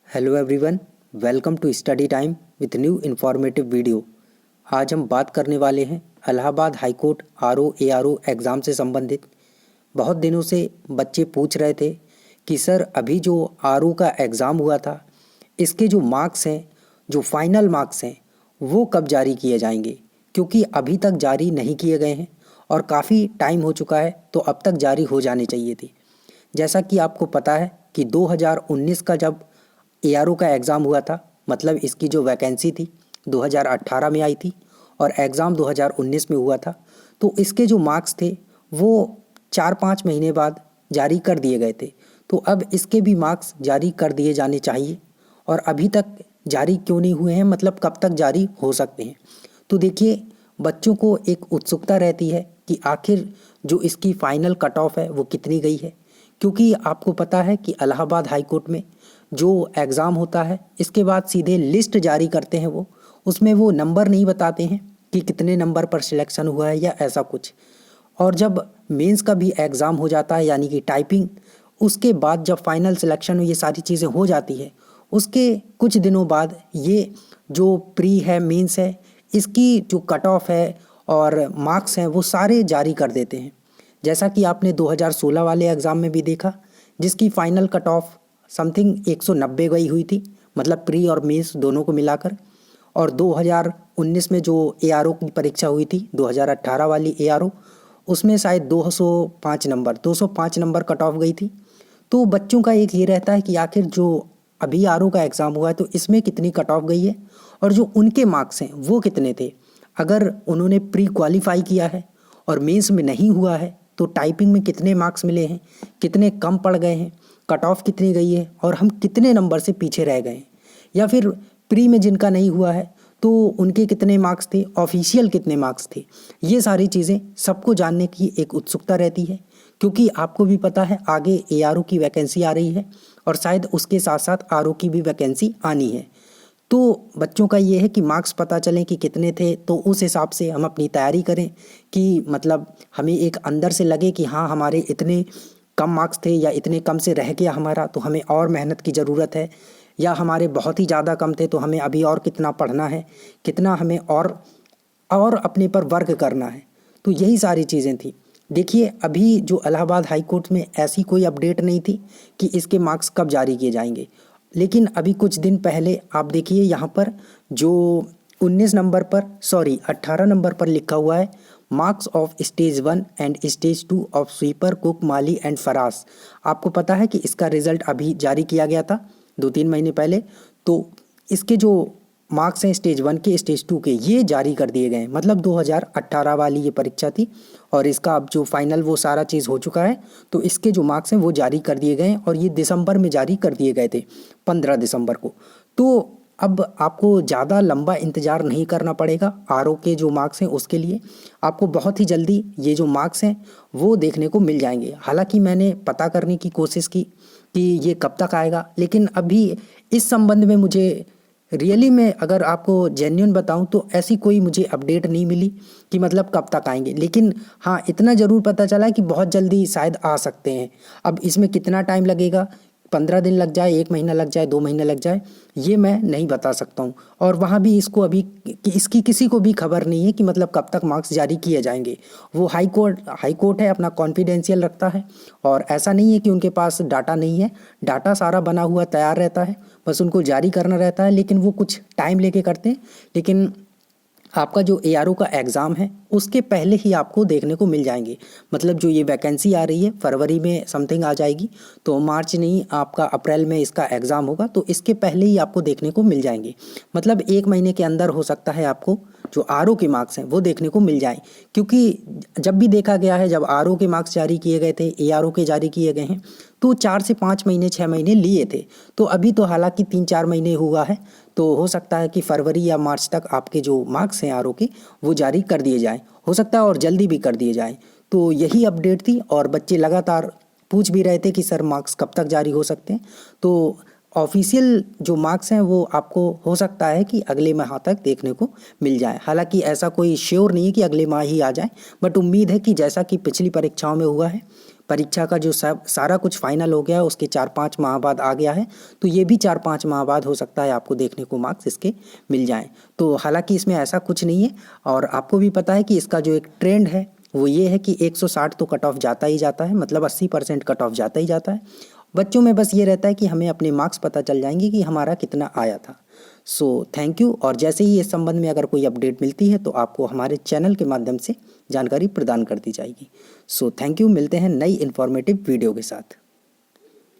Hello everyone, welcome to study time with new informative video. आज हम बात करने वाले हैं Allahabad high court RO ARO exam से संबंधित। बहुत दिनों से बच्चे पूछ रहे थे कि सर अभी जो आरओ का एग्ज़ाम हुआ था इसके जो मार्क्स हैं, जो फाइनल मार्क्स हैं, वो कब जारी किए जाएंगे, क्योंकि अभी तक जारी नहीं किए गए हैं और काफ़ी टाइम हो चुका है, तो अब तक जारी हो जाने चाहिए थे। जैसा कि आपको पता है कि 2019 का जब एआरओ का एग्ज़ाम हुआ था, मतलब इसकी जो वैकेंसी थी 2018 में आई थी और एग्ज़ाम 2019 में हुआ था, तो इसके जो मार्क्स थे वो 4-5 महीने बाद जारी कर दिए गए थे। तो अब इसके भी मार्क्स जारी कर दिए जाने चाहिए और अभी तक जारी क्यों नहीं हुए हैं, मतलब कब तक जारी हो सकते हैं। तो देखिए, बच्चों को एक उत्सुकता रहती है कि आखिर जो इसकी फ़ाइनल कट ऑफ है वो कितनी गई है, क्योंकि आपको पता है कि इलाहाबाद हाई कोर्ट में जो एग्ज़ाम होता है इसके बाद सीधे लिस्ट जारी करते हैं। वो उसमें वो नंबर नहीं बताते हैं कि कितने नंबर पर सिलेक्शन हुआ है या ऐसा कुछ। और जब मेंस का भी एग्ज़ाम हो जाता है, यानी कि टाइपिंग, उसके बाद जब फाइनल सिलेक्शन ये सारी चीज़ें हो जाती है, उसके कुछ दिनों बाद ये जो प्री है, मेंस है, इसकी जो कट ऑफ है और मार्क्स हैं वो सारे जारी कर देते हैं। जैसा कि आपने 2016 वाले एग्ज़ाम में भी देखा, जिसकी फ़ाइनल कट ऑफ समथिंग 190 गई हुई थी, मतलब प्री और मेंस दोनों को मिलाकर। और 2019 में जो एआरओ की परीक्षा हुई थी, 2018 वाली एआरओ, उसमें शायद 205 नंबर कट ऑफ गई थी। तो बच्चों का एक ये रहता है कि आखिर जो अभी आरओ का एग्ज़ाम हुआ है तो इसमें कितनी कट ऑफ गई है और जो उनके मार्क्स हैं वो कितने थे। अगर उन्होंने प्री क्वालिफाई किया है और मेंस में नहीं हुआ है तो टाइपिंग में कितने मार्क्स मिले हैं, कितने कम पड़ गए हैं, कट ऑफ कितनी गई है और हम कितने नंबर से पीछे रह गए हैं, या फिर प्री में जिनका नहीं हुआ है तो उनके कितने मार्क्स थे, ऑफिशियल कितने मार्क्स थे। ये सारी चीज़ें सबको जानने की एक उत्सुकता रहती है, क्योंकि आपको भी पता है आगे एआरओ की वैकेंसी आ रही है और शायद उसके साथ साथ आरओ की भी वैकेंसी आनी है। तो बच्चों का ये है कि मार्क्स पता चलें कि कितने थे, तो उस हिसाब से हम अपनी तैयारी करें कि मतलब हमें एक अंदर से लगे कि हाँ हमारे इतने कम मार्क्स थे या इतने कम से रह गया हमारा तो हमें और मेहनत की ज़रूरत है, या हमारे बहुत ही ज़्यादा कम थे तो हमें अभी और कितना पढ़ना है, कितना हमें और अपने पर वर्क करना है। तो यही सारी चीज़ें थी। देखिए, अभी जो इलाहाबाद हाई कोर्ट में ऐसी कोई अपडेट नहीं थी कि इसके मार्क्स कब जारी किए जाएंगे, लेकिन अभी कुछ दिन पहले आप देखिए यहाँ पर जो 18 नंबर पर लिखा हुआ है, marks of stage 1 and stage 2 of sweeper, cook, माली एंड फरास। आपको पता है कि इसका रिज़ल्ट अभी जारी किया गया था 2-3 महीने पहले। तो इसके जो मार्क्स हैं स्टेज 1 के, स्टेज 2 के, ये जारी कर दिए गए हैं। मतलब 2018 वाली ये परीक्षा थी और इसका अब जो फाइनल वो सारा चीज़ हो चुका है, तो इसके जो मार्क्स हैं वो जारी कर दिए गए हैं और ये दिसंबर में जारी कर दिए गए थे, 15 दिसंबर को। तो अब आपको ज़्यादा लंबा इंतज़ार नहीं करना पड़ेगा आरओ के जो मार्क्स हैं उसके लिए। आपको बहुत ही जल्दी ये जो मार्क्स हैं वो देखने को मिल जाएंगे। हालांकि मैंने पता करने की कोशिश की कि ये कब तक आएगा, लेकिन अभी इस संबंध में मुझे रियली में अगर आपको जेन्युइन बताऊं तो ऐसी कोई मुझे अपडेट नहीं मिली कि मतलब कब तक आएंगे। लेकिन हाँ, इतना ज़रूर पता चला कि बहुत जल्दी शायद आ सकते हैं। अब इसमें कितना टाइम लगेगा, 15 दिन लग जाए, 1 महीना लग जाए, 2 महीने लग जाए, ये मैं नहीं बता सकता हूँ। और वहाँ भी इसको अभी इसकी किसी को भी खबर नहीं है कि मतलब कब तक मार्क्स जारी किए जाएंगे। वो हाई कोर्ट है, अपना कॉन्फिडेंशियल रखता है और ऐसा नहीं है कि उनके पास डाटा नहीं है। डाटा सारा बना हुआ तैयार रहता है, बस उनको जारी करना रहता है, लेकिन वो कुछ टाइम लेके करते हैं। लेकिन आपका जो एआरओ का एग्ज़ाम है उसके पहले ही आपको देखने को मिल जाएंगे। मतलब जो ये वैकेंसी आ रही है फरवरी में समथिंग आ जाएगी, तो मार्च नहीं, आपका अप्रैल में इसका एग्ज़ाम होगा, तो इसके पहले ही आपको देखने को मिल जाएंगे। मतलब 1 महीने के अंदर हो सकता है आपको जो आरओ के मार्क्स हैं वो देखने को मिल जाएं। क्योंकि जब भी देखा गया है, जब आरओ के मार्क्स जारी किए गए थे, एआरओ के जारी किए गए हैं, तो 4 से 5 महीने 6 महीने लिए थे। तो अभी तो हालांकि 3-4 महीने हुआ है, तो हो सकता है कि फरवरी या मार्च तक आपके जो मार्क्स हैं आरओ के वो जारी कर दिए जाएं। हो सकता है और जल्दी भी कर दिए जाएं। तो यही अपडेट थी और बच्चे लगातार पूछ भी रहे थे कि सर मार्क्स कब तक जारी हो सकते हैं। तो ऑफिशियल जो मार्क्स हैं वो आपको हो सकता है कि अगले माह तक देखने को मिल जाए। हालांकि ऐसा कोई श्योर नहीं है कि अगले माह ही आ जाए, बट उम्मीद है कि जैसा कि पिछली परीक्षाओं में हुआ है, परीक्षा का जो सारा कुछ फाइनल हो गया उसके 4-5 माह बाद आ गया है, तो ये भी 4-5 माह बाद हो सकता है आपको देखने को मार्क्स इसके मिल जाएं। तो हालांकि इसमें ऐसा कुछ नहीं है, और आपको भी पता है कि इसका जो एक ट्रेंड है वो ये है कि 160 तो कट ऑफ जाता ही जाता है, मतलब 80% कट ऑफ जाता ही जाता है। बच्चों में बस ये रहता है कि हमें अपने मार्क्स पता चल जाएंगे कि हमारा कितना आया था। सो थैंक यू, और जैसे ही इस संबंध में अगर कोई अपडेट मिलती है तो आपको हमारे चैनल के माध्यम से जानकारी प्रदान कर दी जाएगी। सो थैंक यू, मिलते हैं नई इन्फॉर्मेटिव वीडियो के साथ।